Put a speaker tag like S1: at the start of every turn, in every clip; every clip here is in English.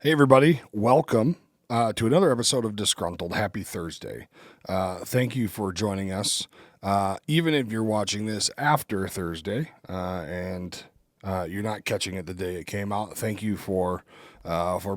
S1: Hey, everybody. Welcome to another episode of Disgruntled. Happy Thursday. Thank you for joining us. Even if you're watching this after Thursday and you're not catching it the day it came out, thank you for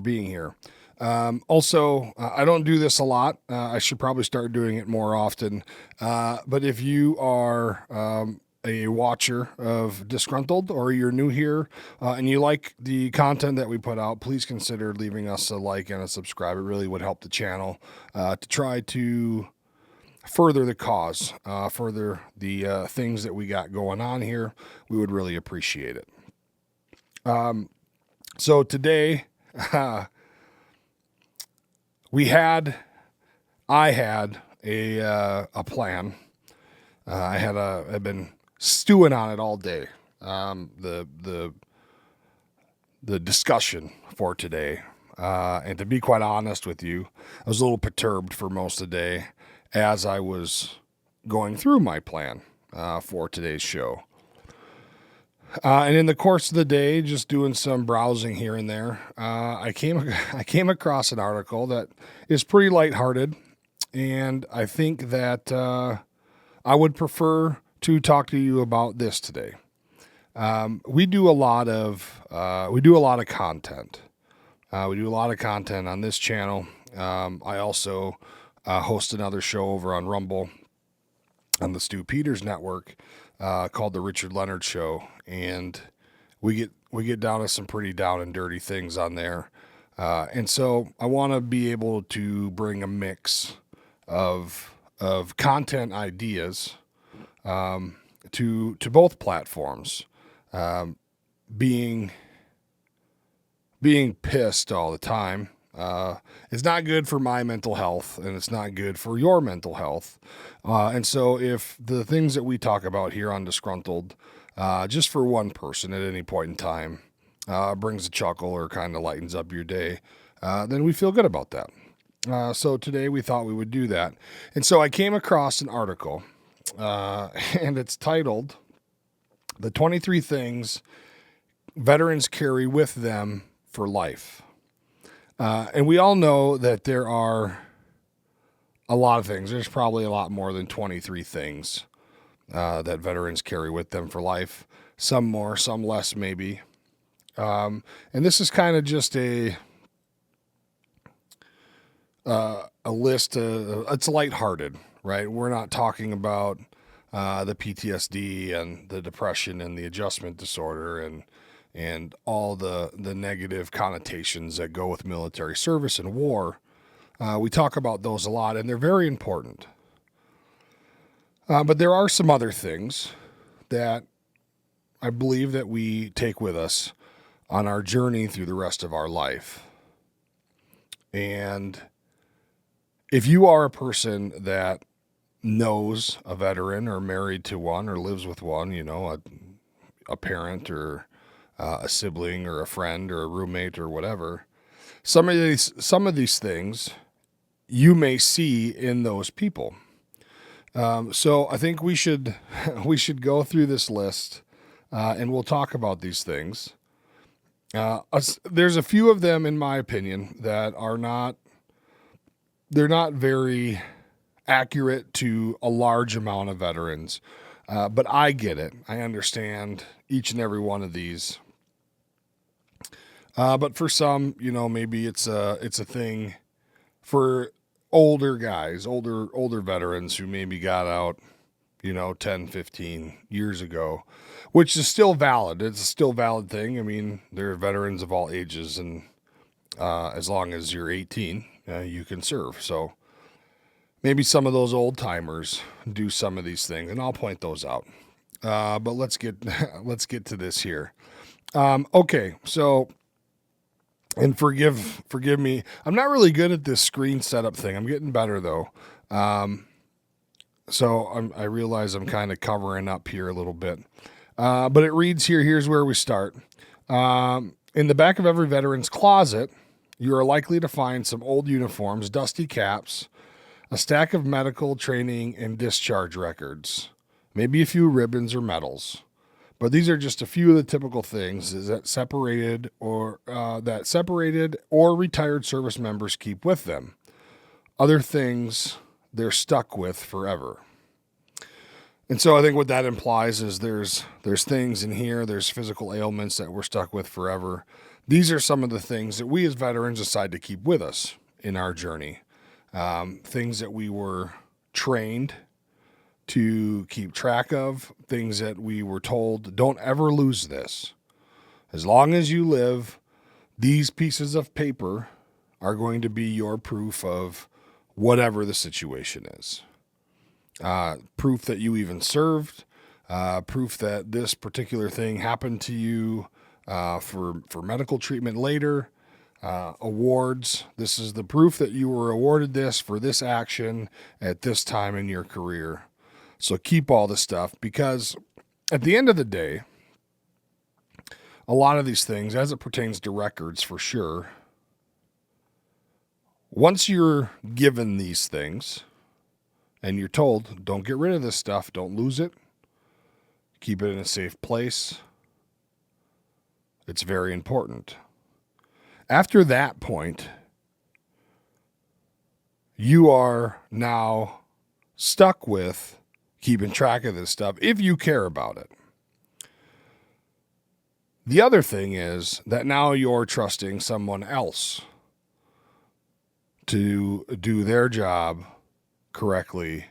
S1: being here. Also, I don't do this a lot. I should probably start doing it more often. But if you are a watcher of Disgruntled or you're new here and you like the content that we put out, please consider leaving us a like and a subscribe. It really would help the channel to try to further the cause, further the things that we got going on here. We would really appreciate it. So today, I had a plan. I've been stewing on it all day. The discussion for today, and to be quite honest with you, I was a little perturbed for most of the day as I was going through my plan for today's show. And in the course of the day, just doing some browsing here and there, I came across an article that is pretty lighthearted, and I think that I would prefer to talk to you about this today. We do a lot of content. We do a lot of content on this channel. I also host another show over on Rumble on the Stu Peters Network called The Richard Leonard Show, and we get down to some pretty down and dirty things on there. And so I want to be able to bring a mix of content ideas to both platforms. Being pissed all the time is not good for my mental health, and it's not good for your mental health. And so if the things that we talk about here on Disgruntled, just for one person at any point in time, brings a chuckle or kind of lightens up your day, then we feel good about that. So today we thought we would do that. And so I came across an article, and it's titled, "The 23 Things Veterans Carry with Them for Life." And we all know that there are a lot of things. There's probably a lot more than 23 things that veterans carry with them for life. Some more, some less maybe. And this is kind of just a list. It's lighthearted, right? We're not talking about the PTSD and the depression and the adjustment disorder and all the negative connotations that go with military service and war. We talk about those a lot, and they're very important. But there are some other things that I believe that we take with us on our journey through the rest of our life. And if you are a person that knows a veteran or married to one or lives with one, you know, a parent or a sibling or a friend or a roommate or whatever, some of these things you may see in those people. So I think we should go through this list, and we'll talk about these things. There's a few of them, in my opinion, that they're not very accurate to a large amount of veterans. But I get it. I understand each and every one of these. But for some, you know, maybe it's a thing for older guys, older veterans who maybe got out, you know, 10, 15 years ago, which is still valid. It's a still valid thing. I mean, there are veterans of all ages, and as long as you're 18, you can serve. So maybe some of those old timers do some of these things, and I'll point those out. But let's get to this here. Okay, so, and forgive me. I'm not really good at this screen setup thing. I'm getting better though. So I realize I'm kind of covering up here a little bit. But it reads here. Here's where we start. In the back of every veteran's closet, you are likely to find some old uniforms, dusty caps, a stack of medical training and discharge records, maybe a few ribbons or medals. But these are just a few of the typical things that separated or retired service members keep with them. Other things they're stuck with forever. And so I think what that implies is there's things in here, there's physical ailments that we're stuck with forever. These are some of the things that we as veterans decide to keep with us in our journey. Things that we were trained to keep track of, things that we were told, don't ever lose this. As long as you live, these pieces of paper are going to be your proof of whatever the situation is. Proof that you even served, proof that this particular thing happened to you for medical treatment later, awards. This is the proof that you were awarded this for this action at this time in your career. So keep all this stuff, because at the end of the day, a lot of these things, as it pertains to records for sure, once you're given these things and you're told, don't get rid of this stuff, don't lose it, keep it in a safe place, it's very important. After that point, you are now stuck with keeping track of this stuff if you care about it. The other thing is that now you're trusting someone else to do their job correctly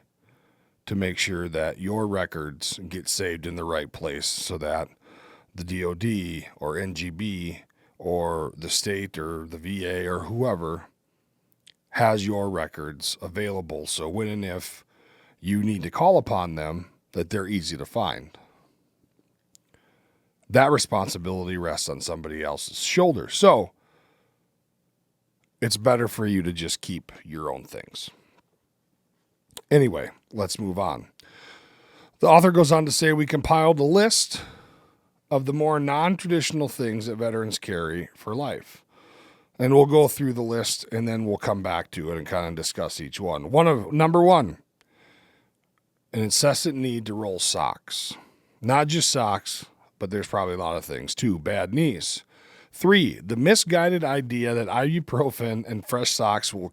S1: to make sure that your records get saved in the right place so that the DOD or NGB or the state or the VA or whoever has your records available. So when and if you need to call upon them, that they're easy to find. That responsibility rests on somebody else's shoulders. So it's better for you to just keep your own things. Anyway, let's move on. The author goes on to say, we compiled a list of the more non-traditional things that veterans carry for life. And we'll go through the list and then we'll come back to it and kind of discuss each one. Number one, an incessant need to roll socks. Not just socks, but there's probably a lot of things too. Bad knees. 3, the misguided idea that ibuprofen and fresh socks will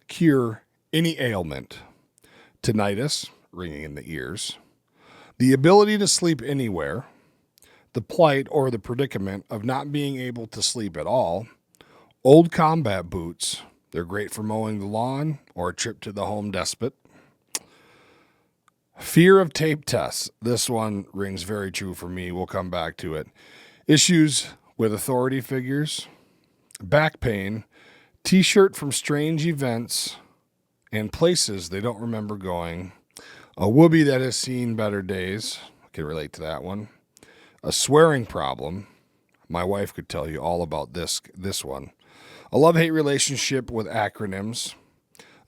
S1: cure any ailment. Tinnitus, ringing in the ears. The ability to sleep anywhere. The plight or the predicament of not being able to sleep at all. Old combat boots. They're great for mowing the lawn or a trip to the Home Depot. Fear of tape tests. This one rings very true for me. We'll come back to it. Issues with authority figures. Back pain. T-shirt from strange events and places they don't remember going. A whoopee that has seen better days. I can relate to that one. A swearing problem. My wife could tell you all about this one. A love-hate relationship with acronyms.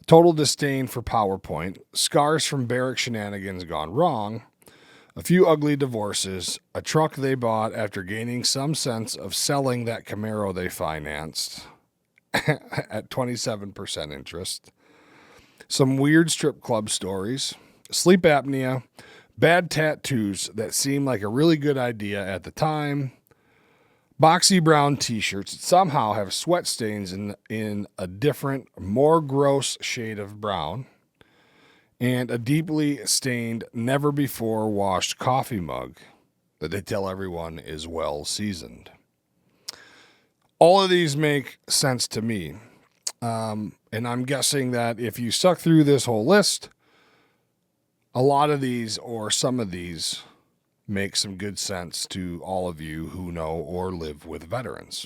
S1: Total disdain for PowerPoint. Scars from barrack shenanigans gone wrong. A few ugly divorces. A truck they bought after gaining some sense of selling that Camaro they financed at 27% interest. Some weird strip club stories. Sleep apnea. Bad tattoos that seem like a really good idea at the time. Boxy brown t-shirts that somehow have sweat stains in a different, more gross shade of brown. And a deeply stained, never before washed coffee mug that they tell everyone is well seasoned. All of these make sense to me. And I'm guessing that if you suck through this whole list, a lot of these or some of these make some good sense to all of you who know or live with veterans.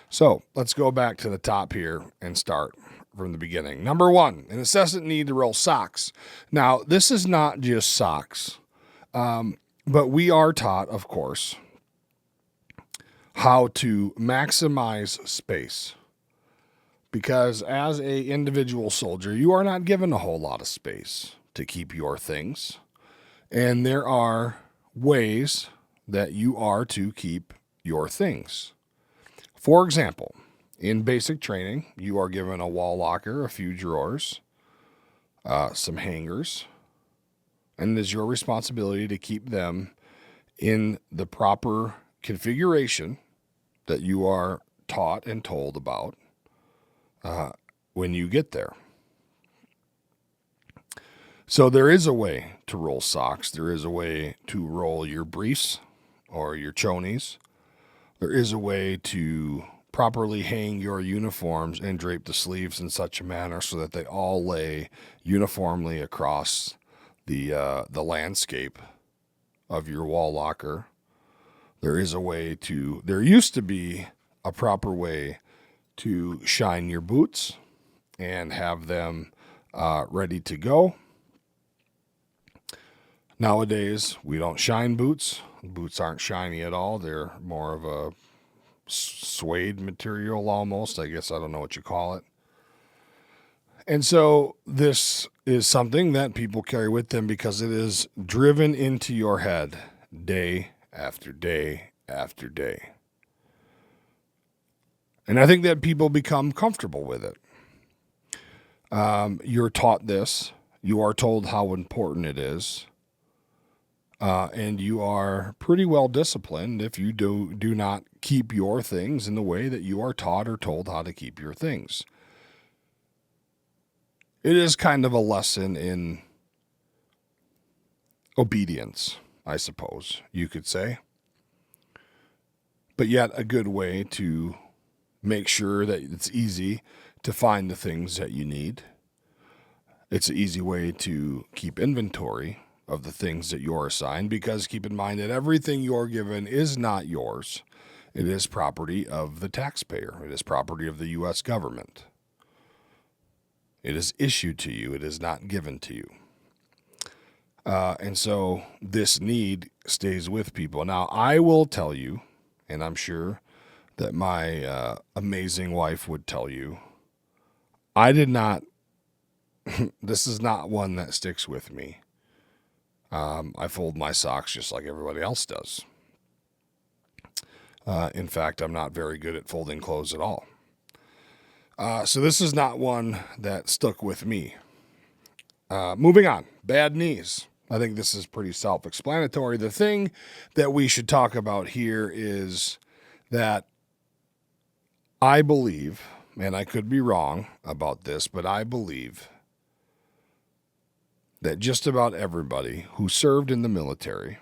S1: So let's go back to the top here and start from the beginning. Number 1, an incessant need to roll socks. Now, this is not just socks, but we are taught, of course, how to maximize space. Because as an individual soldier, you are not given a whole lot of space to keep your things. And there are ways that you are to keep your things. For example, in basic training, you are given a wall locker, a few drawers, some hangers, and it is your responsibility to keep them in the proper configuration that you are taught and told about when you get there. So there is a way to roll socks. There is a way to roll your briefs or your chonies. There is a way to properly hang your uniforms and drape the sleeves in such a manner so that they all lay uniformly across the landscape of your wall locker. There is a way to, there used to be a proper way to shine your boots and have them ready to go. Nowadays, we don't shine boots. Boots aren't shiny at all. They're more of a suede material almost. I guess I don't know what you call it. And so this is something that people carry with them because it is driven into your head day after day after day. And I think that people become comfortable with it. You're taught this. You are told how important it is. And you are pretty well disciplined if you do not keep your things in the way that you are taught or told how to keep your things. It is kind of a lesson in obedience, I suppose you could say. But yet a good way to make sure that it's easy to find the things that you need. It's an easy way to keep inventory of the things that you're assigned, because keep in mind that everything you're given is not yours. It is property of the taxpayer. It is property of the U.S. government. It is issued to you. It is not given to you. And so this need stays with people. Now, I will tell you, and I'm sure that my amazing wife would tell you, I did not, this is not one that sticks with me. I fold my socks just like everybody else does. In fact, I'm not very good at folding clothes at all. So this is not one that stuck with me. Moving on, bad knees. I think this is pretty self-explanatory. The thing that we should talk about here is that I believe, and I could be wrong about this, but I believe that just about everybody who served in the military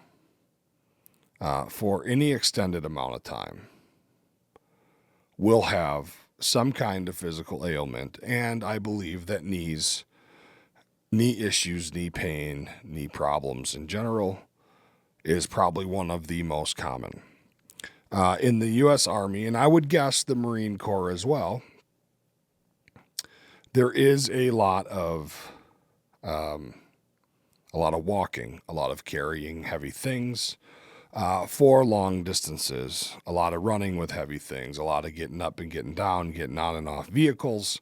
S1: for any extended amount of time will have some kind of physical ailment. And I believe that knee issues, knee pain, knee problems in general is probably one of the most common. In the U.S. Army, and I would guess the Marine Corps as well, there is a lot of walking, a lot of carrying heavy things for long distances, a lot of running with heavy things, a lot of getting up and getting down, getting on and off vehicles,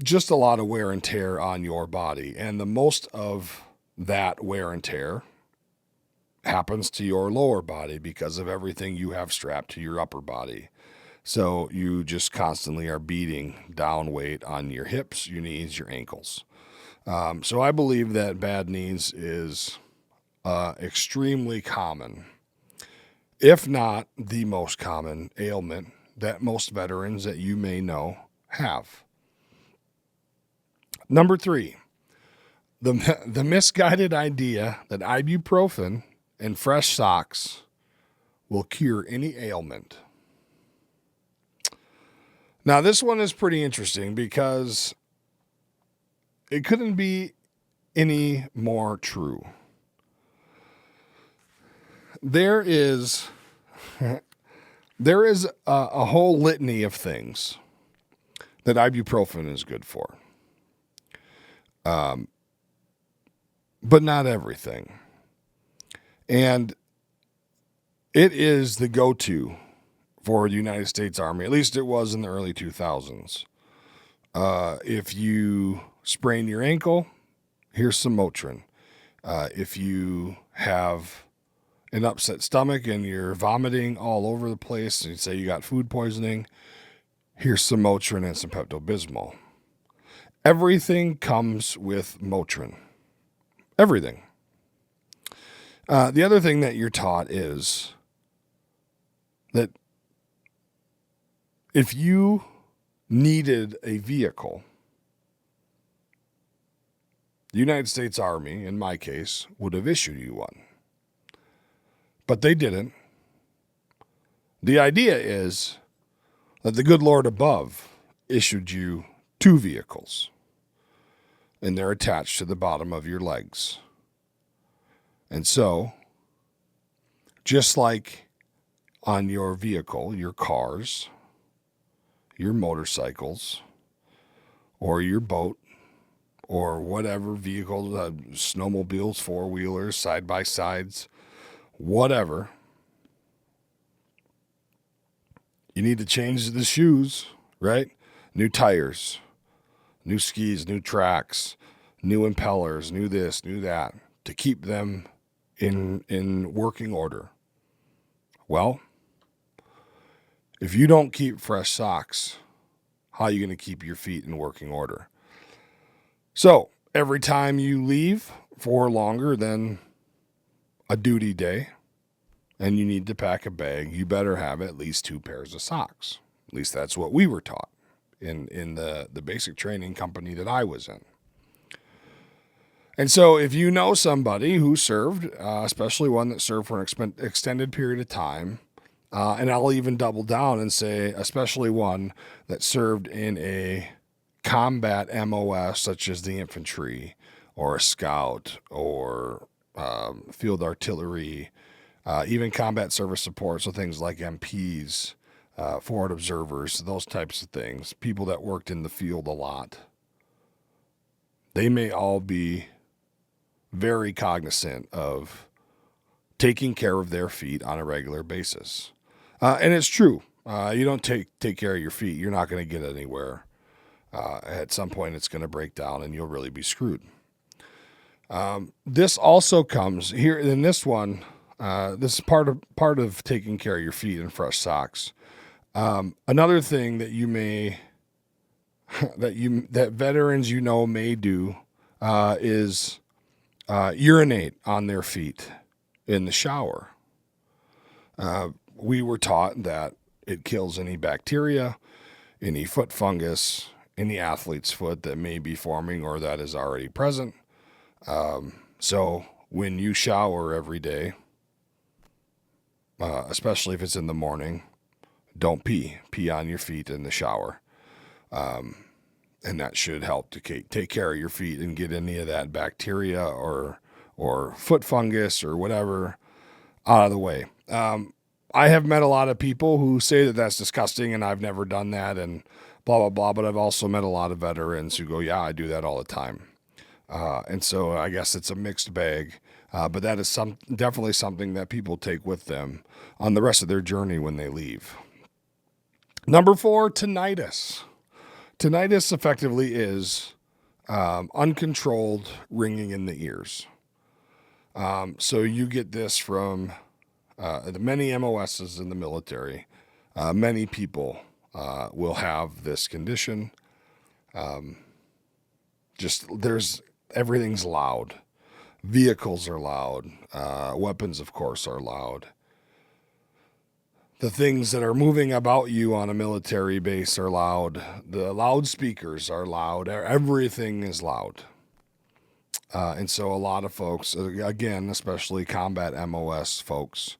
S1: just a lot of wear and tear on your body. And the most of that wear and tear happens to your lower body because of everything you have strapped to your upper body. So you just constantly are beating down weight on your hips, your knees, your ankles. So I believe that bad knees is extremely common, if not the most common ailment that most veterans that you may know have. Number 3, the misguided idea that ibuprofen and fresh socks will cure any ailment. Now, this one is pretty interesting because it couldn't be any more true. There is a whole litany of things that ibuprofen is good for. But not everything. And it is the go-to for the United States Army. At least it was in the early 2000s. If you sprain your ankle, here's some Motrin. If you have an upset stomach and you're vomiting all over the place and you say you got food poisoning, here's some Motrin and some Pepto-Bismol. Everything comes with Motrin. Everything. The other thing that you're taught is that if you needed a vehicle, the United States Army, in my case, would have issued you one. But they didn't. The idea is that the good Lord above issued you 2 vehicles, and they're attached to the bottom of your legs. And so, just like on your vehicle, your cars, your motorcycles, or your boat, or whatever vehicle, snowmobiles, 4-wheelers, side-by-sides, whatever, you need to change the shoes, right? New tires, new skis, new tracks, new impellers, new this, new that, to keep them in working order. Well, if you don't keep fresh socks, how are you going to keep your feet in working order? So every time you leave for longer than a duty day and you need to pack a bag, you better have at least 2 pairs of socks. At least that's what we were taught in the basic training company that I was in. And so if you know somebody who served, especially one that served for an extended period of time, and I'll even double down and say especially one that served in a combat MOS such as the infantry or a scout or field artillery, even combat service support, so things like MPs, forward observers, those types of things, people that worked in the field a lot. They may all be very cognizant of taking care of their feet on a regular basis. And it's true. You don't take care of your feet, you're not going to get anywhere. At some point, it's going to break down and you'll really be screwed. This also comes here in this one. This is part of taking care of your feet and fresh socks. Another thing that you may that veterans may do is urinate on their feet in the shower. We were taught that it kills any bacteria, any foot fungus, any athlete's foot that may be forming or that is already present. So when you shower every day, especially if it's in the morning, don't pee on your feet in the shower. And that should help to take care of your feet and get any of that bacteria or foot fungus or whatever out of the way. I have met a lot of people who say that that's disgusting and I've never done that and blah, blah, blah. But I've also met a lot of veterans who go, yeah, I do that all the time. And so I guess it's a mixed bag. But that is definitely something that people take with them on the rest of their journey when they leave. Number 4, tinnitus. Tinnitus effectively is uncontrolled ringing in the ears. So you get this from the many MOSs in the military. Many people will have this condition. Everything's loud. Vehicles are loud. Weapons, of course, are loud. The things that are moving about you on a military base are loud. The loudspeakers are loud. Everything is loud. And so a lot of folks, again, especially combat MOS folks,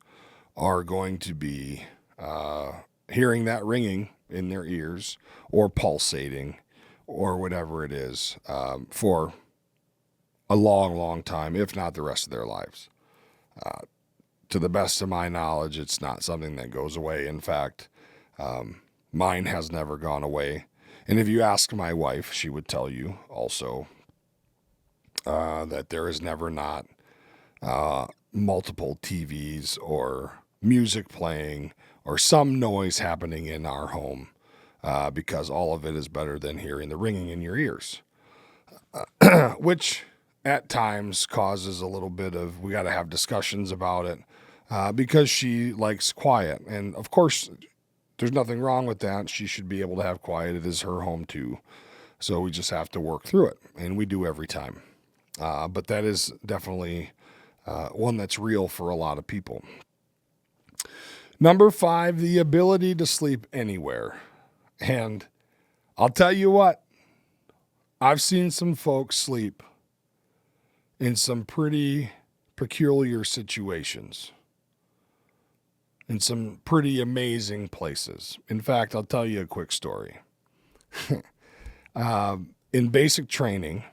S1: are going to be hearing that ringing in their ears or pulsating or whatever it is for a long, long time, if not the rest of their lives. To the best of my knowledge, it's not something that goes away. In fact, mine has never gone away. And if you ask my wife, she would tell you also that there is never not multiple TVs or music playing or some noise happening in our home because all of it is better than hearing the ringing in your ears, which at times causes a little bit of, we got to have discussions about it because she likes quiet. And of course, there's nothing wrong with that. She should be able to have quiet. It is her home too. So we just have to work through it. And we do every time. But that is definitely one that's real for a lot of people. Number 5, the ability to sleep anywhere. And I'll tell you what, I've seen some folks sleep in some pretty peculiar situations, in some pretty amazing places. In fact, I'll tell you a quick story. In basic training,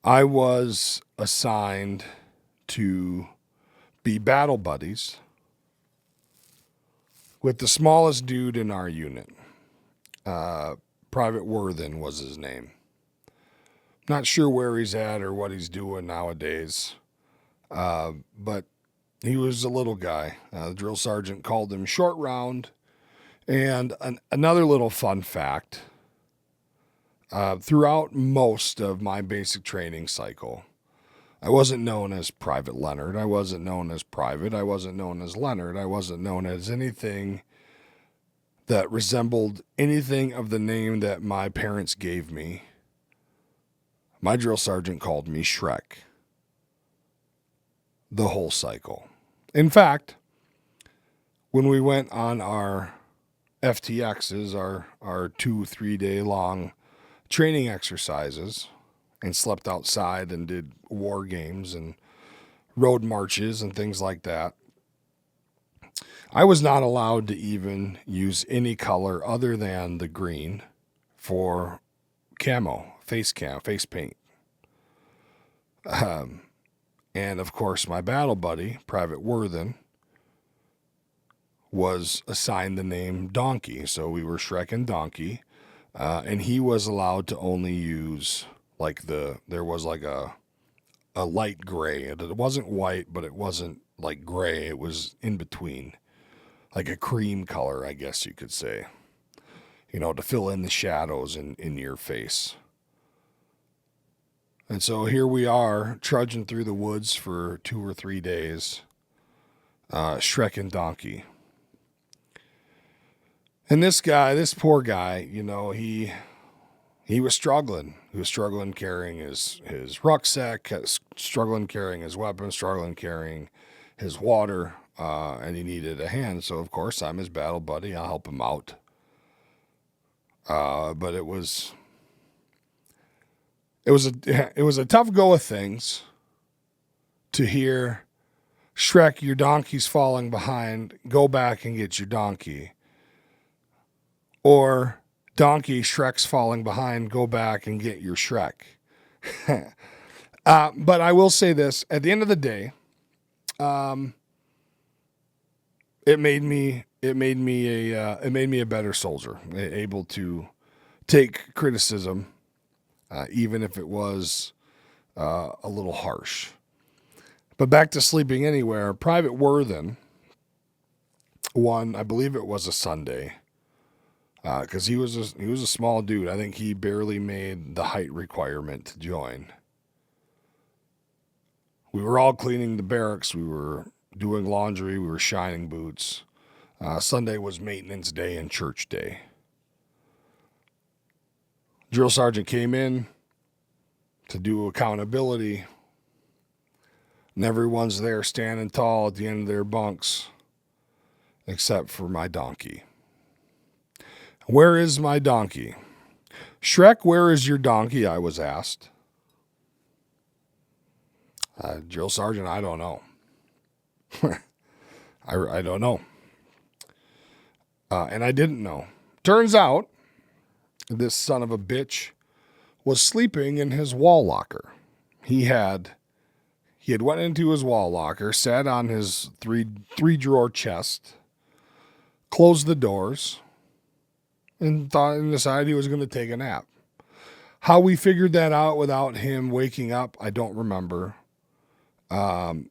S1: I was assigned to be battle buddies with the smallest dude in our unit. Private Worthen was his name. Not sure where he's at or what he's doing nowadays, but he was a little guy. The drill sergeant called him Short Round. And another little fun fact, throughout most of my basic training cycle, I wasn't known as Private Leonard. I wasn't known as Private. I wasn't known as Leonard. I wasn't known as anything that resembled anything of the name that my parents gave me. My drill sergeant called me Shrek the whole cycle. In fact, when we went on our FTXs, our 2-3 day long training exercises, and slept outside and did war games and road marches and things like that, I was not allowed to even use any color other than the green for camo, face paint. And of course, my battle buddy, Private Worthen, was assigned the name Donkey. So we were Shrek and Donkey. And he was allowed to only use there was a light gray. It wasn't white, but it wasn't like gray. It was in between, like a cream color, I guess you could say, to fill in the shadows in your face. And so here we are trudging through the woods for 2 or 3 days, Shrek and Donkey. And this poor guy, he was struggling. He was struggling carrying his rucksack, struggling carrying his weapons, struggling carrying his water, and he needed a hand. So, of course, I'm his battle buddy. I'll help him out. But it was a tough go of things to hear, Shrek, your donkey's falling behind. Go back and get your donkey. Or, Donkey, Shrek's falling behind. Go back and get your Shrek. But I will say this: at the end of the day, it made me a better soldier, able to take criticism, even if it was a little harsh. But back to sleeping anywhere. Private Worthen, I believe it was a Sunday. Because he was a small dude. I think he barely made the height requirement to join. We were all cleaning the barracks. We were doing laundry. We were shining boots. Sunday was maintenance day and church day. Drill sergeant came in to do accountability. And everyone's there standing tall at the end of their bunks, except for my donkey. Where is my donkey? Shrek, where is your donkey? I was asked. Drill sergeant, I don't know. I don't know. And I didn't know. Turns out, this son of a bitch was sleeping in his wall locker. He had went into his wall locker, sat on his three drawer chest, closed the doors, and decided he was going to take a nap. How we figured that out without him waking up, I don't remember. But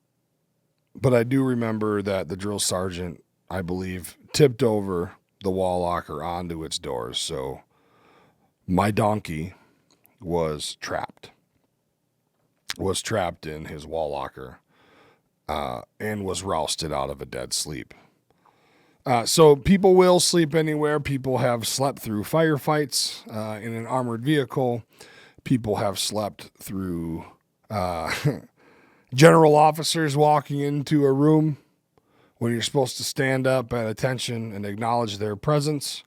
S1: I do remember that the drill sergeant, I believe, tipped over the wall locker onto its doors. So my donkey was trapped in his wall locker, and was rousted out of a dead sleep. So people will sleep anywhere. People have slept through firefights in an armored vehicle. People have slept through Uh, general officers walking into a room when you're supposed to stand up at attention and acknowledge their presence,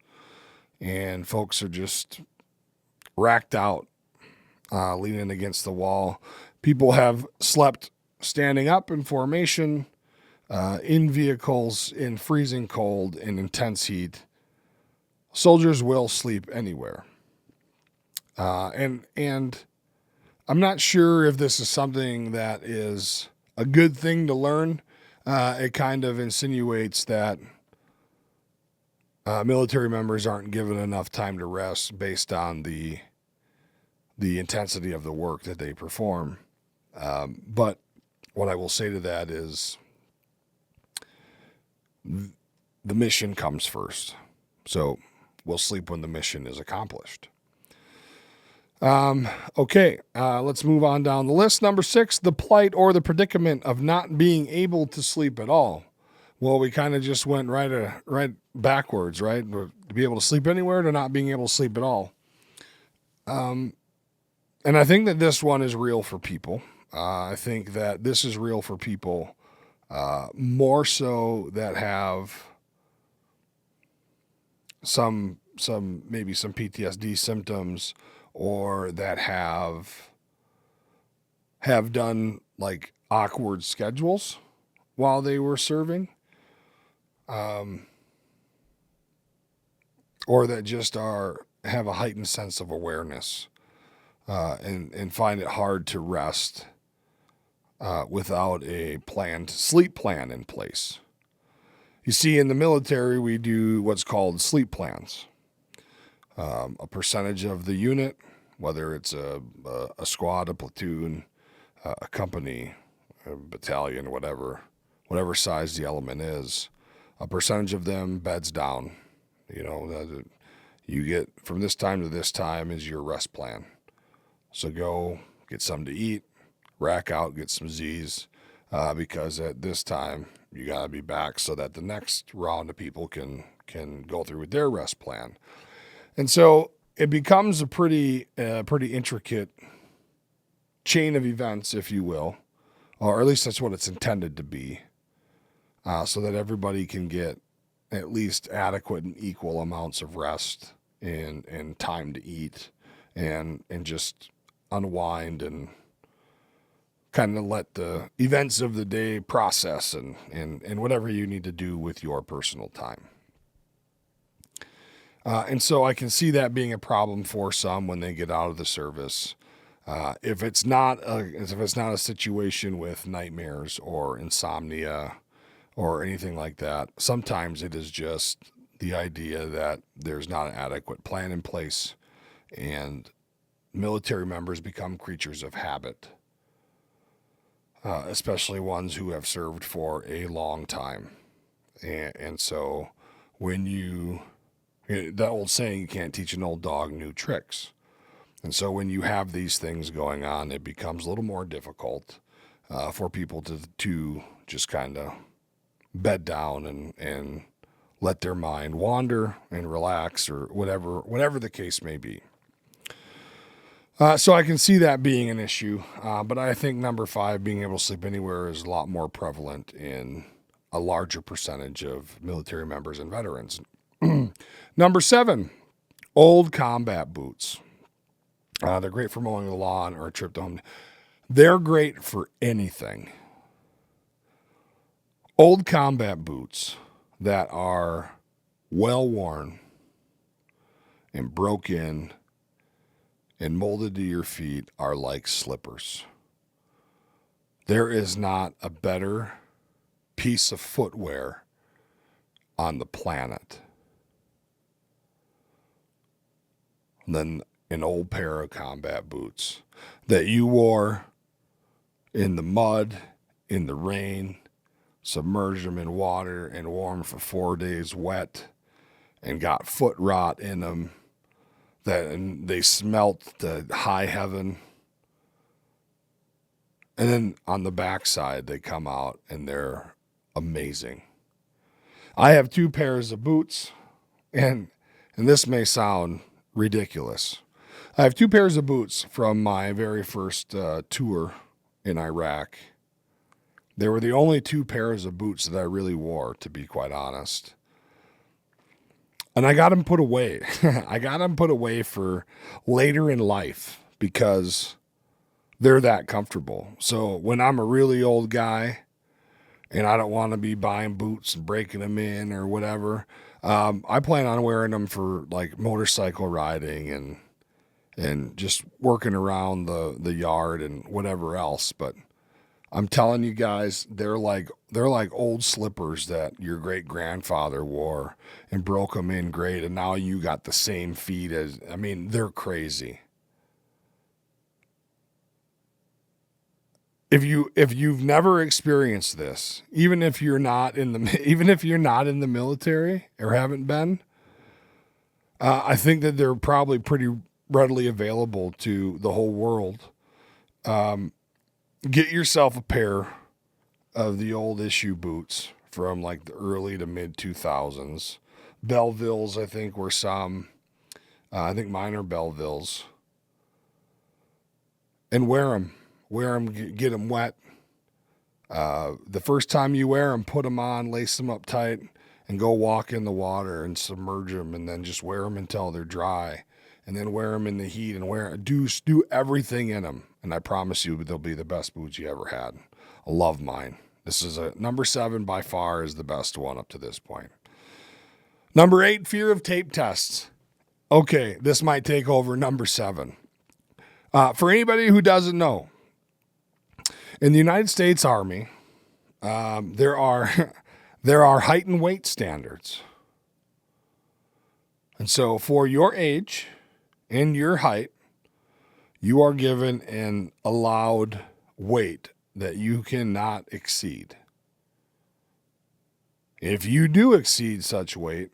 S1: and folks are just racked out, leaning against the wall. People have slept standing up in formation, in vehicles, in freezing cold, in intense heat. Soldiers will sleep anywhere. And I'm not sure if this is something that is a good thing to learn. It kind of insinuates that military members aren't given enough time to rest based on the intensity of the work that they perform. But what I will say to that is the mission comes first. So we'll sleep when the mission is accomplished. Okay, let's move on down the list. Number 6, the plight or the predicament of not being able to sleep at all. Well, we kind of just went right backwards, right? To be able to sleep anywhere to not being able to sleep at all. And I think that this one is real for people. I think that this is real for people more so that have some maybe some PTSD symptoms, or that have done like awkward schedules while they were serving, or that just have a heightened sense of awareness, and find it hard to rest without a planned sleep plan in place. You see, in the military, we do what's called sleep plans. A percentage of the unit, whether it's a squad, a platoon, a company, a battalion, whatever size the element is, a percentage of them beds down. You know, you get from this time to this time is your rest plan. So go get something to eat, rack out, get some Z's, because at this time you got to be back so that the next round of people can go through with their rest plan. And so it becomes a pretty intricate chain of events, if you will, or at least that's what it's intended to be, so that everybody can get at least adequate and equal amounts of rest and time to eat and just unwind and kind of let the events of the day process and whatever you need to do with your personal time. And so I can see that being a problem for some when they get out of the service. If it's not a situation with nightmares or insomnia or anything like that, sometimes it is just the idea that there's not an adequate plan in place, and military members become creatures of habit, especially ones who have served for a long time. And so when that old saying, you can't teach an old dog new tricks. And so when you have these things going on, it becomes a little more difficult for people to just kind of bed down and let their mind wander and relax, or whatever the case may be. So I can see that being an issue, but I think number 5, being able to sleep anywhere, is a lot more prevalent in a larger percentage of military members and veterans. Number 7, old combat boots. They're great for mowing the lawn or a trip to home. They're great for anything. Old combat boots that are well worn and broke in and molded to your feet are like slippers. There is not a better piece of footwear on the planet than an old pair of combat boots that you wore in the mud, in the rain, submerged them in water and wore them for 4 days wet and got foot rot in them, and they smelt to high heaven. And then on the backside, they come out and they're amazing. I have 2 pairs of boots, and this may sound ridiculous. I have 2 pairs of boots from my very first tour in Iraq. They were the only 2 pairs of boots that I really wore, to be quite honest. And I got them put away. I got them put away for later in life because they're that comfortable. So when I'm a really old guy and I don't want to be buying boots and breaking them in or whatever, I plan on wearing them for like motorcycle riding and just working around the yard and whatever else. But I'm telling you guys, they're like old slippers that your great grandfather wore and broke them in great, and now you got the same feet as. I mean, they're crazy. If you've never experienced this, even if you're not in the military or haven't been, I think that they're probably pretty readily available to the whole world. Get yourself a pair of the old issue boots from like the early to mid 2000s. Bellevilles, I think, were some. I think mine are Bellevilles. And wear them. Wear them, get them wet. The first time you wear them, put them on, lace them up tight, and go walk in the water and submerge them, and then just wear them until they're dry. And then wear them in the heat and do everything in them. And I promise you they'll be the best boots you ever had. I love mine. This is a number 7 by far is the best one up to this point. Number 8, fear of tape tests. Okay, this might take over number 7. For anybody who doesn't know, in the United States Army, there are height and weight standards. And so for your age and your height, you are given an allowed weight that you cannot exceed. If you do exceed such weight,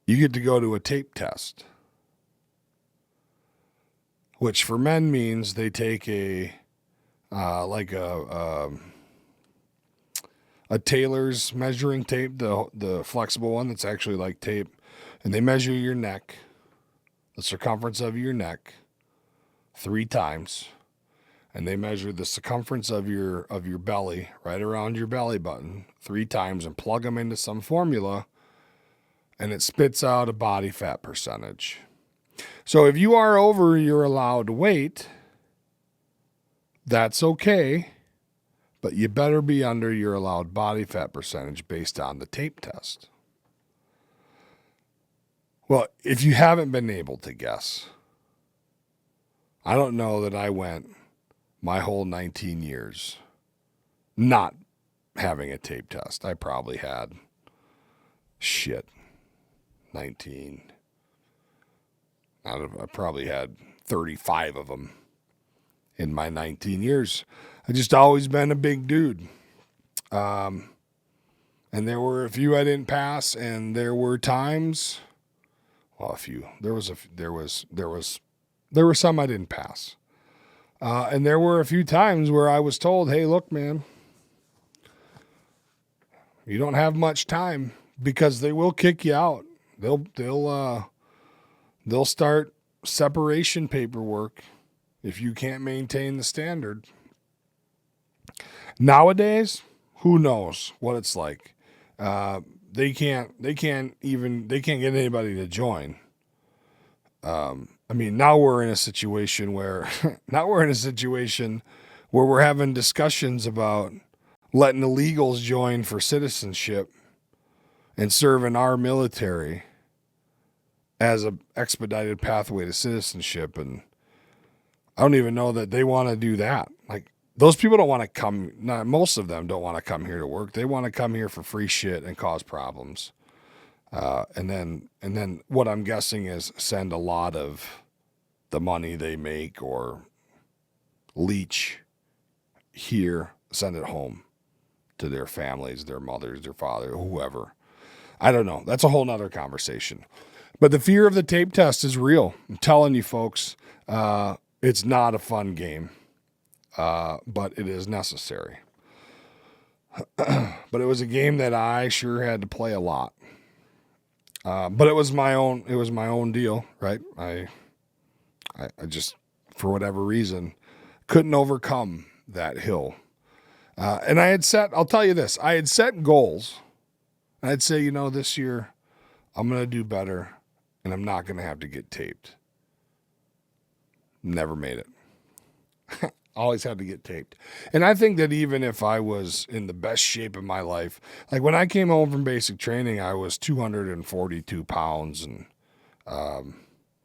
S1: you get to go to a tape test, which for men means they take a tailor's measuring tape, the flexible one that's actually like tape, and they measure your neck, the circumference of your neck, 3 times, and they measure the circumference of your belly, right around your belly button, 3 times, and plug them into some formula, and it spits out a body fat percentage. So if you are over your allowed weight, that's okay, but you better be under your allowed body fat percentage based on the tape test. Well, if you haven't been able to guess, I don't know that I went my whole 19 years not having a tape test. I probably had 19. I probably had 35 of them in my 19 years. I just always been a big dude. And there were a few I didn't pass, and there were times, well, a few. There were some I didn't pass. And there were a few times where I was told, "Hey, look, man, you don't have much time," because they will kick you out. They'll start separation paperwork if you can't maintain the standard. Nowadays, who knows what it's like? They can't get anybody to join. I mean, now we're in a situation where we're having discussions about letting illegals join for citizenship and serve in our military as a expedited pathway to citizenship. And I don't even know that they want to do that. Like, those people don't want to come. Not most of them don't want to come here to work. They want to come here for free shit and cause problems. And then what I'm guessing is send a lot of the money they make or leech here, send it home to their families, their mothers, their father, whoever. I don't know. That's a whole nother conversation. But the fear of the tape test is real. I'm telling you, folks, it's not a fun game, but it is necessary. But it was a game that I sure had to play a lot. But it was my own deal, right? I just, for whatever reason, couldn't overcome that hill. And I'll tell you this, I had set goals. I'd say, this year I'm going to do better and I'm not going to have to get taped. Never made it. Always had to get taped. And I think that even if I was in the best shape of my life, like when I came home from basic training, I was 242 pounds, and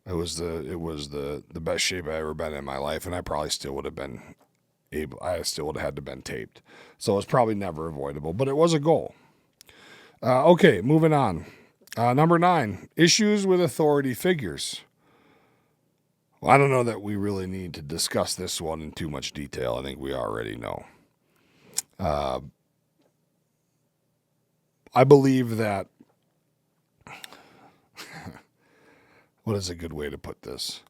S1: it was the best shape I ever been in my life, and I probably still would have been I still would have had to been taped. So it was probably never avoidable, but it was a goal. Okay, moving on. Number 9, issues with authority figures. Well, I don't know that we really need to discuss this one in too much detail. I think we already know. I believe that, what is a good way to put this?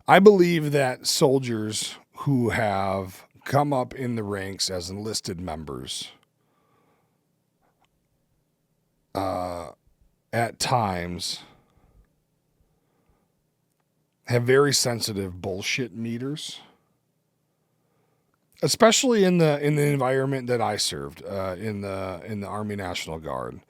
S1: I believe that soldiers who have come up in the ranks as enlisted members at times have very sensitive bullshit meters, especially in the environment that I served in the Army National Guard,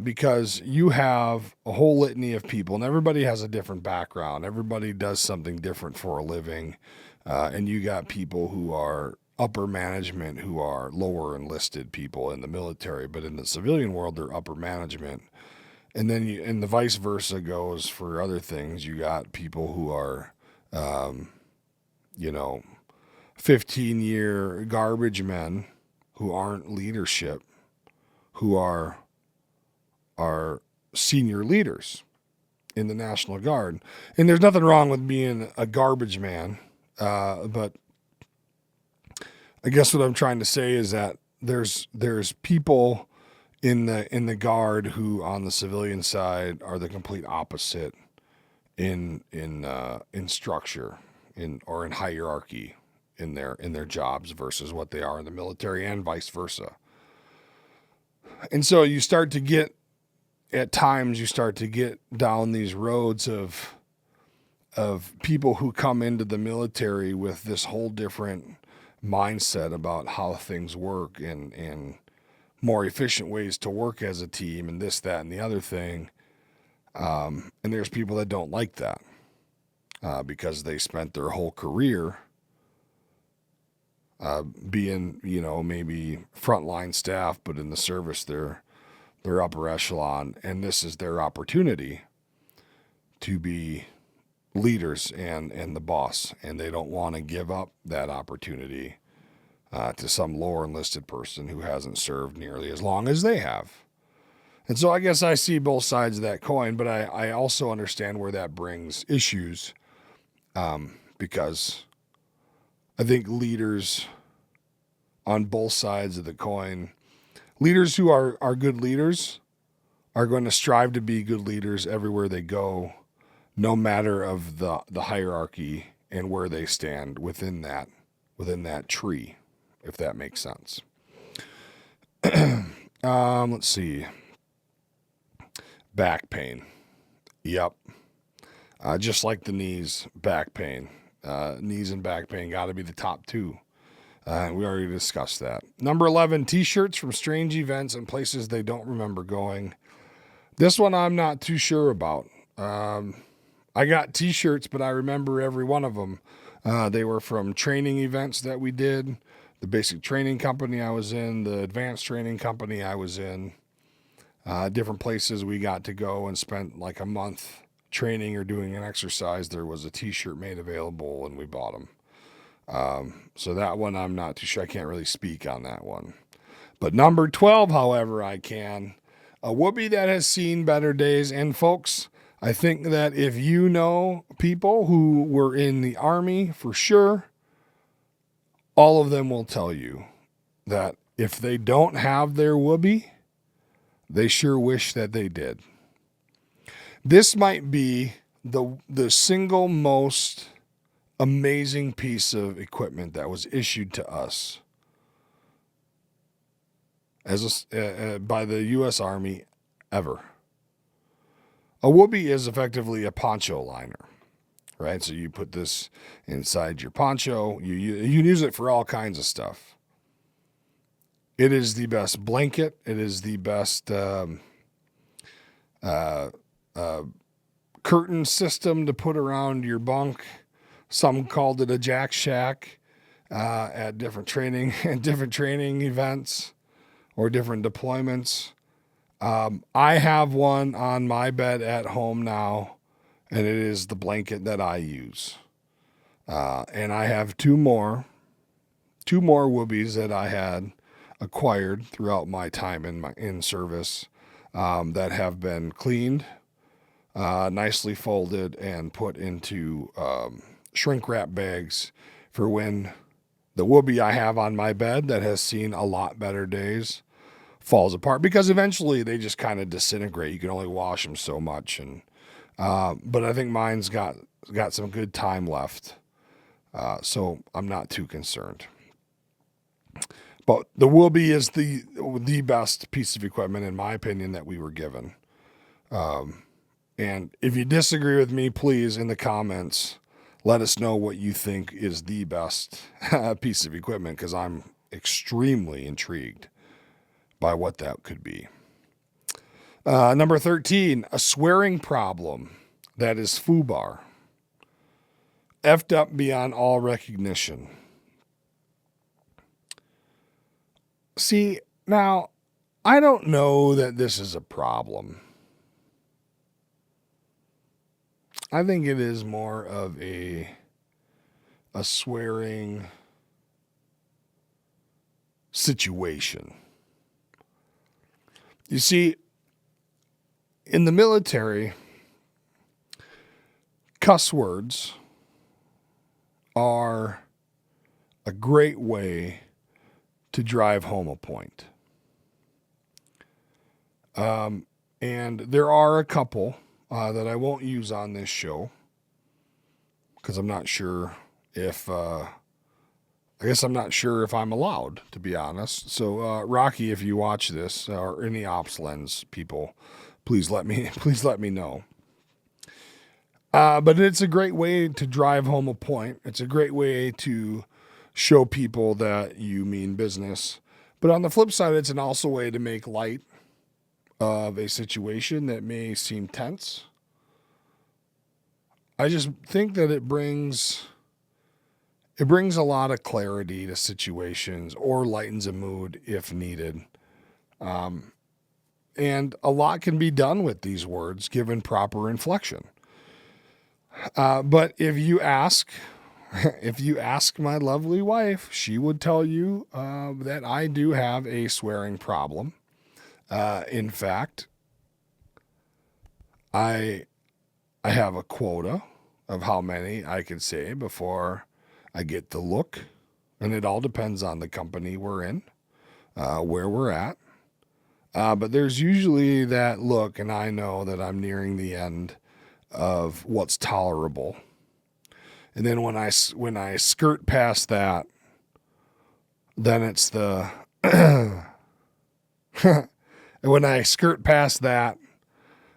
S1: because you have a whole litany of people, and everybody has a different background. Everybody does something different for a living, and you got people who are upper management who are lower enlisted people in the military, but in the civilian world, they're upper management. And then and the vice versa goes for other things. You got people who are, 15-year garbage men who aren't leadership, who are senior leaders in the National Guard. And there's nothing wrong with being a garbage man, but I guess what I'm trying to say is that there's people in the Guard who on the civilian side are the complete opposite in structure or in hierarchy in their jobs versus what they are in the military, and vice versa. And so at times you start to get down these roads of people who come into the military with this whole different mindset about how things work and more efficient ways to work as a team and this, that, and the other thing. And there's people that don't like that because they spent their whole career being, maybe frontline staff, but in the service they're upper echelon, and this is their opportunity to be leaders and the boss, and they don't want to give up that opportunity to some lower enlisted person who hasn't served nearly as long as they have. And so I guess I see both sides of that coin, but I also understand where that brings issues, because I think leaders on both sides of the coin, leaders who are good leaders are going to strive to be good leaders everywhere they go, no matter of the hierarchy and where they stand within that tree, if that makes sense. Let's see. Back pain. Yep. Just like the knees, back pain. Knees and back pain got to be the top two. We already discussed that. Number 11, t-shirts from strange events and places they don't remember going. This one I'm not too sure about. I got t-shirts, but I remember every one of them. They were from training events that we did, the basic training company I was in, the advanced training company I was in, different places we got to go and spent like a month training or doing an exercise. There was a t-shirt made available and we bought them. So that one I'm not too sure. I can't really speak on that one. But number 12, however, I can. A whoopee that has seen better days. And folks, I think that if you know people who were in the Army for sure, all of them will tell you that if they don't have their whoopee, they sure wish that they did. This might be the single most amazing piece of equipment that was issued to us by the U.S. Army ever. A whoopee is effectively a poncho liner. right? So you put this inside your poncho. You can use it for all kinds of stuff. It is the best blanket. It is the best curtain system to put around your bunk. Some called it a jack shack at different training events or different deployments. I have one on my bed at home now, and it is the blanket that I use. And I have two more whoobies that I had acquired throughout my time in service that have been cleaned, nicely folded, and put into shrink wrap bags for when the whoopee I have on my bed that has seen a lot better days falls apart, because eventually they just kind of disintegrate. You can only wash them so much, and but I think mine's got some good time left, so I'm not too concerned. But the whoopee is the best piece of equipment, in my opinion, that we were given. And if you disagree with me, please, in the comments, let us know what you think is the best piece of equipment, because I'm extremely intrigued by what that could be. Number 13, a swearing problem that is FUBAR. Effed up beyond all recognition. See, now, I don't know that this is a problem. I think it is more of a swearing situation. You see, in the military, cuss words are a great way to drive home a point. And there are a couple that I won't use on this show, because I'm not sure if I'm not sure if I'm allowed, to be honest. So Rocky, if you watch this, or any Ops Lens people, please let me know. But it's a great way to drive home a point. It's a great way to show people that you mean business. But on the flip side, it's also a way to make light of a situation that may seem tense. I just think that it brings a lot of clarity to situations, or lightens a mood if needed. And a lot can be done with these words given proper inflection. But if you ask my lovely wife, she would tell you that I do have a swearing problem. In fact, I have a quota of how many I can say before I get the look, and it all depends on the company we're in, where we're at. But there's usually that look, and I know that I'm nearing the end of what's tolerable. And then when I skirt past that, then it's the and when I skirt past that,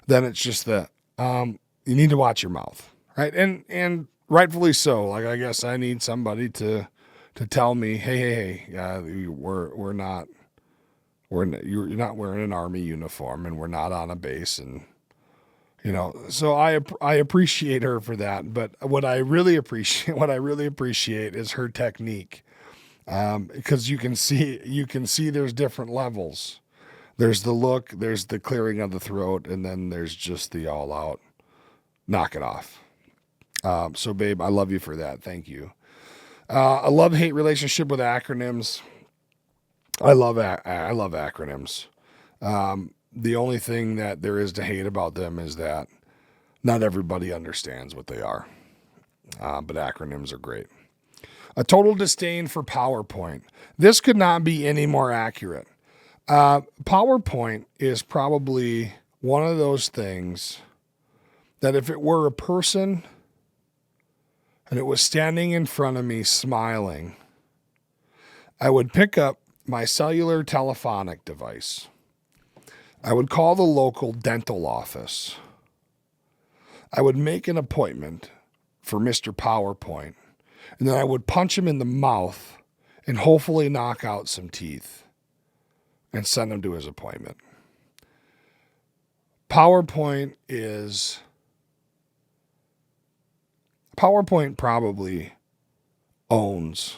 S1: then it's just the you need to watch your mouth, right? And rightfully so. Like, I guess I need somebody to tell me, hey, you're not wearing an Army uniform, and we're not on a base, and so I appreciate her for that. But what I really appreciate is her technique, because you can see there's different levels. There's the look, there's the clearing of the throat, and then there's just the all out knock it off. So babe, I love you for that. Thank you. A love-hate relationship with acronyms. I love acronyms. The only thing that there is to hate about them is that not everybody understands what they are. But acronyms are great. A total disdain for PowerPoint. This could not be any more accurate. PowerPoint is probably one of those things that if it were a person and it was standing in front of me smiling, I would pick up my cellular telephonic device. I would call the local dental office. I would make an appointment for Mr. PowerPoint. And then I would punch him in the mouth and hopefully knock out some teeth and send him to his appointment. PowerPoint probably owns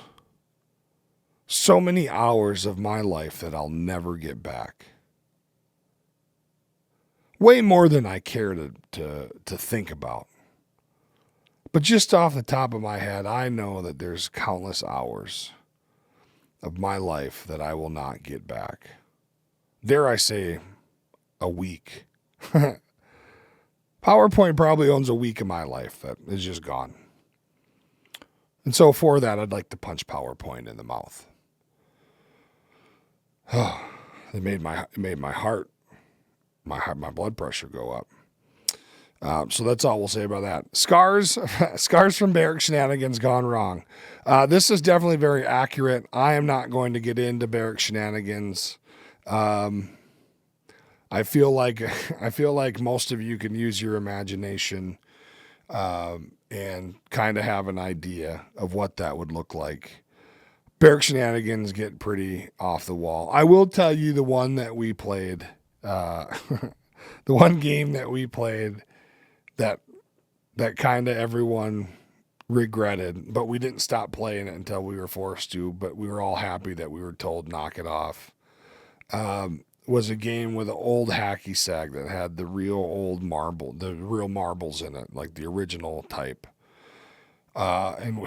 S1: so many hours of my life that I'll never get back. Way more than I care to think about. But just off the top of my head, I know that there's countless hours of my life that I will not get back. Dare I say, a week. PowerPoint probably owns a week of my life that is just gone. And so for that, I'd like to punch PowerPoint in the mouth. It made my heart, my blood pressure go up. So that's all we'll say about that. Scars from Barrack shenanigans gone wrong. This is definitely very accurate. I am not going to get into Barrack shenanigans. I feel like most of you can use your imagination and kind of have an idea of what that would look like. Barrack shenanigans get pretty off the wall. I will tell you the one that we played, the one game that we played that kind of everyone regretted, but we didn't stop playing it until we were forced to, but we were all happy that we were told knock it off. Was a game with an old hacky sack that had the real marbles in it, like the original type. And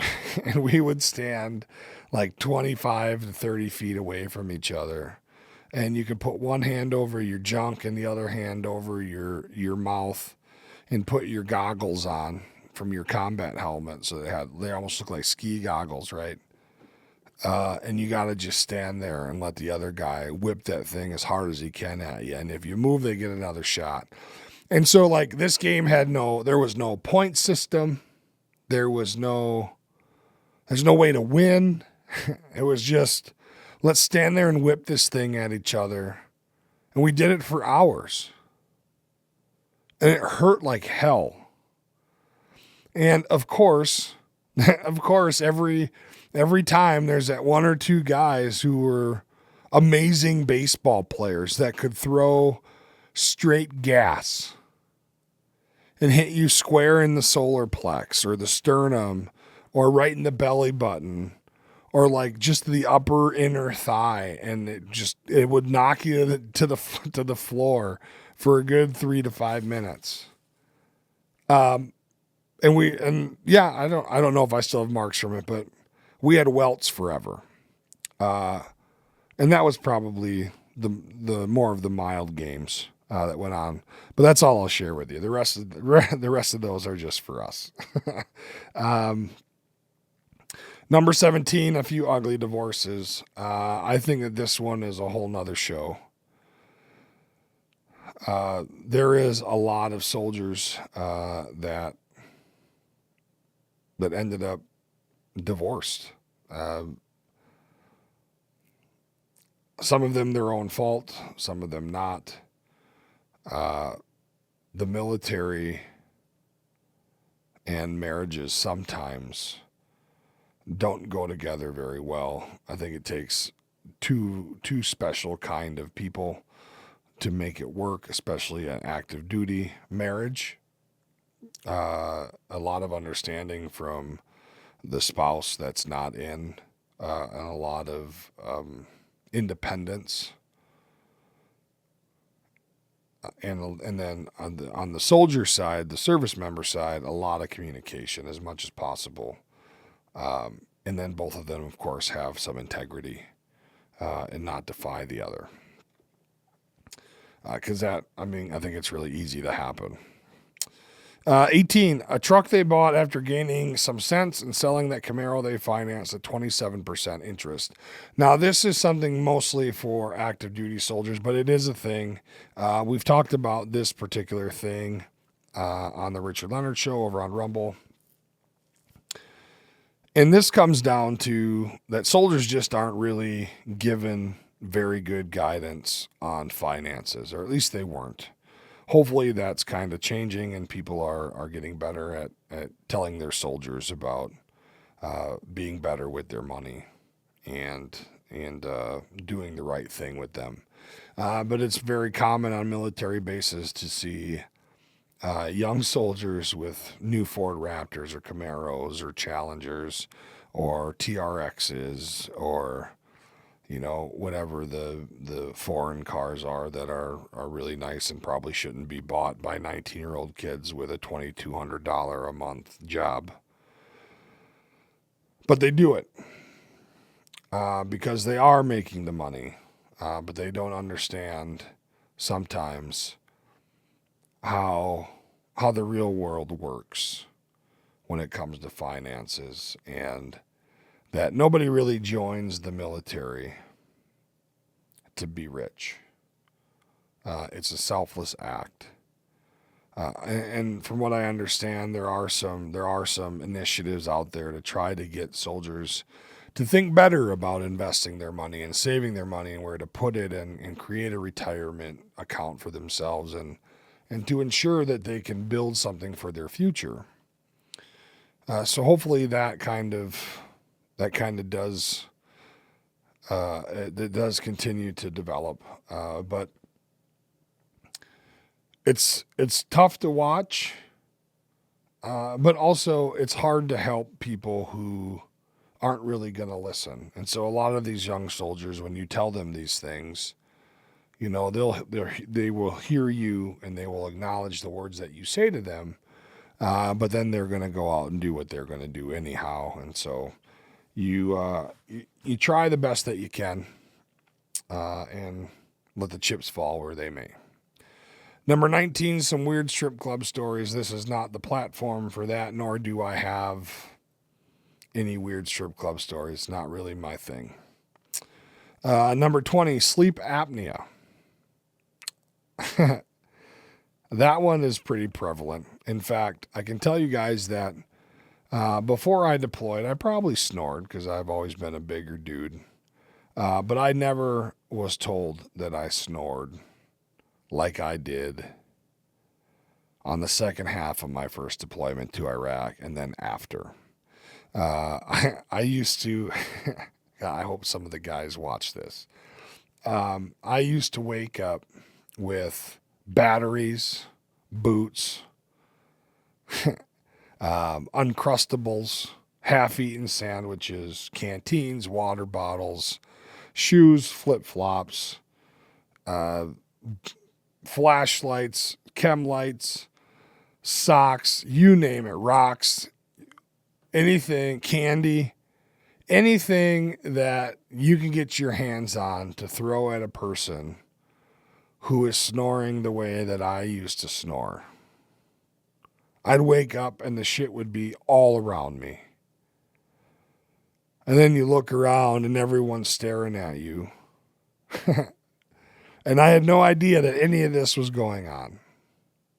S1: we would stand like 25 to 30 feet away from each other. And you could put one hand over your junk and the other hand over your mouth and put your goggles on from your combat helmet. So they almost look like ski goggles, right? And you got to just stand there and let the other guy whip that thing as hard as he can at you. And if you move, they get another shot. And so like this game there was no point system. There's no way to win. It was just, let's stand there and whip this thing at each other. And we did it for hours. And it hurt like hell. And of course, every time there's that one or two guys who were amazing baseball players that could throw straight gas and hit you square in the solar plex or the sternum or right in the belly button or like just the upper inner thigh, and it would knock you to the floor for a good 3 to 5 minutes. I don't know if I still have marks from it, but we had welts forever. And that was probably the more of the mild games that went on. But that's all I'll share with you. The rest of those are just for us. Number 17, a few ugly divorces. I think that this one is a whole nother show. There is a lot of soldiers that ended up divorced. Some of them their own fault, some of them not. The military and marriages sometimes don't go together very well. I think it takes two special kind of people to make it work, especially an active duty marriage. A lot of understanding from the spouse that's not in, and a lot of independence. And then on the soldier side, the service member side, a lot of communication as much as possible. And then both of them, of course, have some integrity and not defy the other. Because I think it's really easy to happen. 18, a truck they bought after gaining some sense and selling that Camaro they financed at 27% interest. Now, this is something mostly for active duty soldiers, but it is a thing. We've talked about this particular thing on the Richard Leonard Show over on Rumble. And this comes down to that soldiers just aren't really given very good guidance on finances, or at least they weren't. Hopefully that's kind of changing and people are getting better telling their soldiers about being better with their money and doing the right thing with them. But it's very common on military bases to see young soldiers with new Ford Raptors or Camaros or Challengers or TRXs or whatever the foreign cars are that are really nice and probably shouldn't be bought by 19-year-old kids with a $2,200 a month job. But they do it because they are making the money, but they don't understand sometimes how the real world works when it comes to finances, and that nobody really joins the military to be rich. It's a selfless act. And from what I understand, there are some initiatives out there to try to get soldiers to think better about investing their money and saving their money and where to put it, and create a retirement account for themselves, and to ensure that they can build something for their future. So hopefully that kind of does it does continue to develop, but it's tough to watch, but also it's hard to help people who aren't really going to listen. And so a lot of these young soldiers, when you tell them these things, they will hear you and they will acknowledge the words that you say to them, but then they're going to go out and do what they're going to do anyhow. And so you try the best that you can, and let the chips fall where they may. Number 19, some weird strip club stories. This is not the platform for that, nor do I have any weird strip club stories. Not really my thing. Number 20, sleep apnea. That one is pretty prevalent. In fact, I can tell you guys that before I deployed, I probably snored because I've always been a bigger dude. But I never was told that I snored like I did on the second half of my first deployment to Iraq and then after. I used to, I hope some of the guys watch this. I used to wake up with batteries, boots, Uncrustables, half-eaten sandwiches, canteens, water bottles, shoes, flip-flops, flashlights, chem lights, socks, you name it, rocks, anything, candy, anything that you can get your hands on to throw at a person who is snoring the way that I used to snore. I'd wake up and the shit would be all around me. And then you look around and everyone's staring at you. And I had no idea that any of this was going on.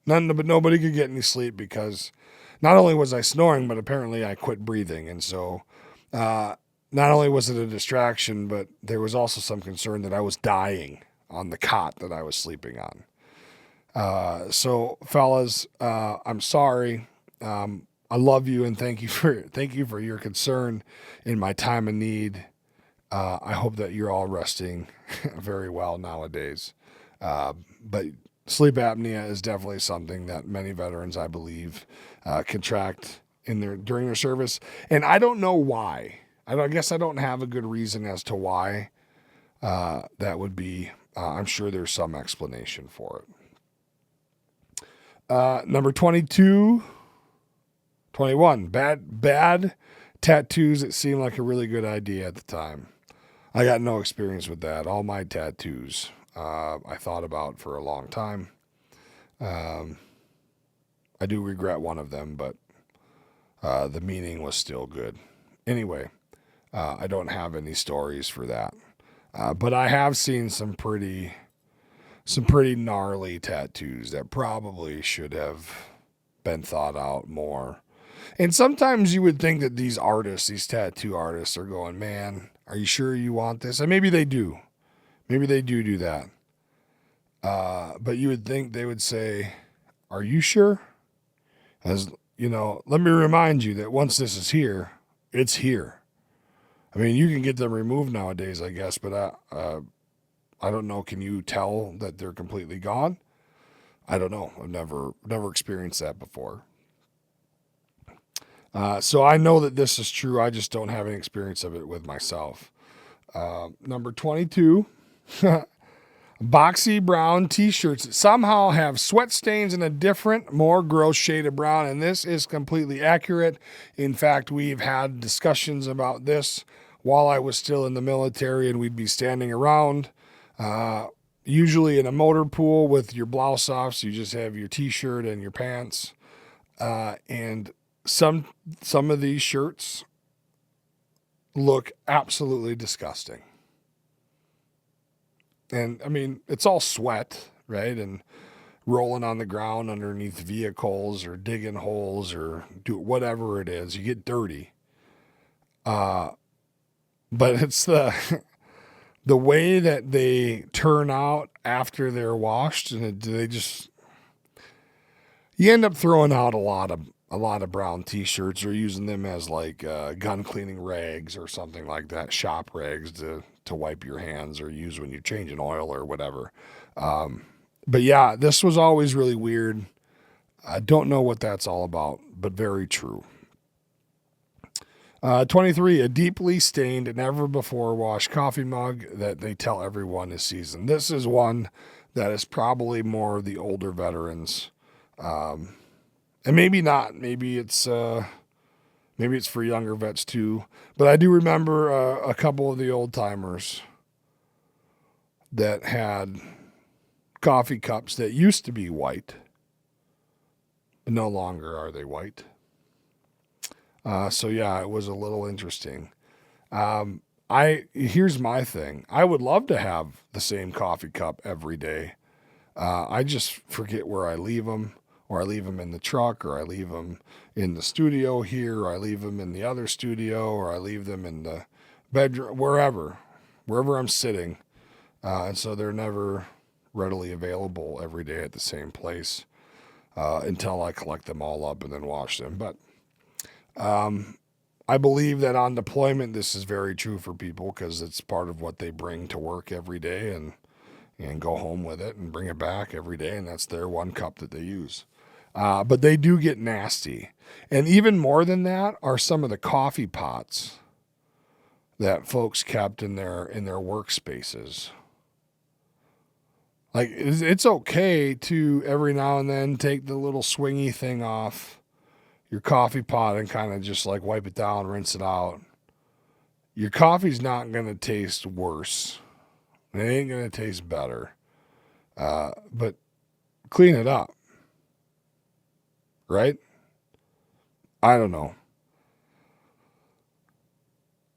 S1: But nobody could get any sleep because not only was I snoring, but apparently I quit breathing. And so not only was it a distraction, but there was also some concern that I was dying on the cot that I was sleeping on. So fellas, I'm sorry. I love you and thank you for your concern in my time of need. I hope that you're all resting very well nowadays. But sleep apnea is definitely something that many veterans, I believe, contract during their service. And I don't know why. I guess I don't have a good reason as to why that would be. I'm sure there's some explanation for it. Number 21, bad tattoos. It seemed like a really good idea at the time. I got no experience with that. All my tattoos, I thought about for a long time. I do regret one of them, but the meaning was still good. Anyway, I don't have any stories for that. But I have seen some pretty gnarly tattoos that probably should have been thought out more. And sometimes you would think that these tattoo artists are going, man, are you sure you want this? And maybe they do. Maybe they do that. But you would think they would say, are you sure? But let me remind you that once this is here, it's here. I mean, you can get them removed nowadays, I guess, but I don't know. Can you tell that they're completely gone? I don't know. I've never experienced that before. So I know that this is true. I just don't have any experience of it with myself. Number 22, boxy brown t-shirts that somehow have sweat stains in a different, more gross shade of brown. And this is completely accurate. In fact, we've had discussions about this while I was still in the military, and we'd be standing around, usually in a motor pool with your blouse off. So you just have your t-shirt and your pants. And some of these shirts look absolutely disgusting. And I mean, it's all sweat, right? And rolling on the ground underneath vehicles or digging holes or do whatever it is. You get dirty. But it's the way that they turn out after they're washed, and you end up throwing out a lot of brown t-shirts, or using them as like gun cleaning rags or something like that, shop rags to wipe your hands or use when you're changing oil or whatever. But yeah, this was always really weird. I don't know what that's all about, but very true. 23, a deeply stained, never before washed coffee mug that they tell everyone is seasoned. This is one that is probably more the older veterans. And maybe not. Maybe it's for younger vets too. But I do remember a couple of the old timers that had coffee cups that used to be white, but no longer are they white. So yeah, it was a little interesting. Here's my thing. I would love to have the same coffee cup every day. I just forget where I leave them, or I leave them in the truck, or I leave them in the studio here, or I leave them in the other studio, or I leave them in the bedroom, wherever I'm sitting. And so they're never readily available every day at the same place, until I collect them all up and then wash them. But I believe that on deployment, this is very true for people, because it's part of what they bring to work every day, and go home with it and bring it back every day. And that's their one cup that they use. But they do get nasty. And even more than that are some of the coffee pots that folks kept in their workspaces. Like, it's okay to every now and then take the little swingy thing off your coffee pot and kind of just like wipe it down, rinse it out. Your coffee's not going to taste worse. It ain't going to taste better. But clean it up. Right? I don't know.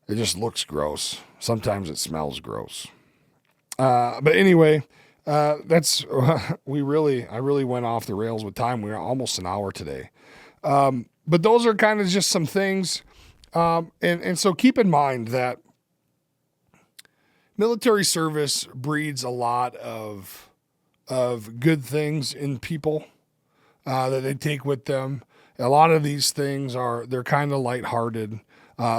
S1: It just looks gross. Sometimes it smells gross. But anyway, I really went off the rails with time. We were almost an hour today. But those are kind of just some things. And so keep in mind that military service breeds a lot of good things in people, that they take with them. A lot of these things they're kind of lighthearted.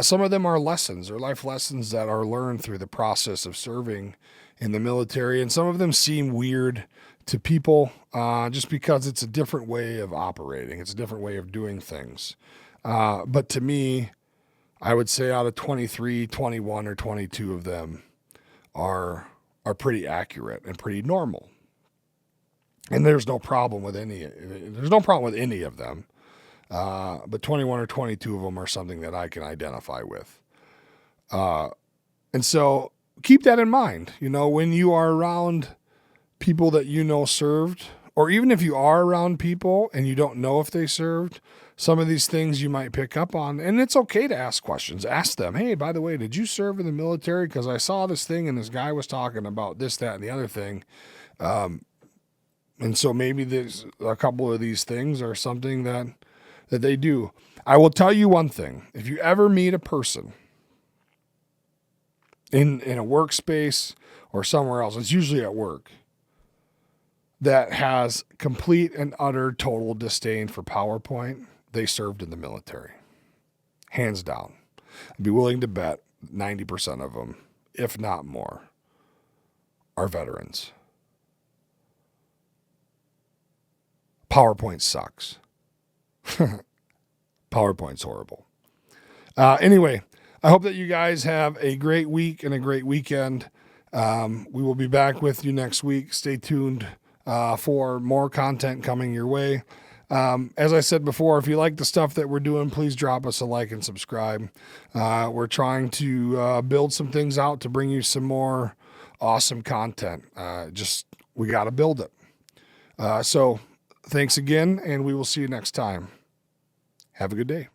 S1: Some of them are lessons or life lessons that are learned through the process of serving in the military. And some of them seem weird to people, just because it's a different way of operating. It's a different way of doing things. But to me, I would say out of 23, 21, or 22 of them are pretty accurate and pretty normal. And there's no problem with any of them. But 21 or 22 of them are something that I can identify with. And so keep that in mind, when you are around people that served, or even if you are around people and you don't know if they served, some of these things you might pick up on. And it's okay to ask questions. Ask them, hey, by the way, did you serve in the military? Because I saw this thing and this guy was talking about this, that, and the other thing. And so maybe there's a couple of these things are something that they do. I will tell you one thing. If you ever meet a person in a workspace or somewhere else, it's usually at work, that has complete and utter total disdain for PowerPoint, they served in the military. Hands down. I'd be willing to bet 90% of them, if not more, are veterans. PowerPoint sucks. PowerPoint's horrible. Anyway, I hope that you guys have a great week and a great weekend. We will be back with you next week. Stay tuned for more content coming your way. As I said before, if you like the stuff that we're doing, please drop us a like and subscribe. We're trying to build some things out to bring you some more awesome content. We got to build it. So thanks again, and we will see you next time. Have a good day.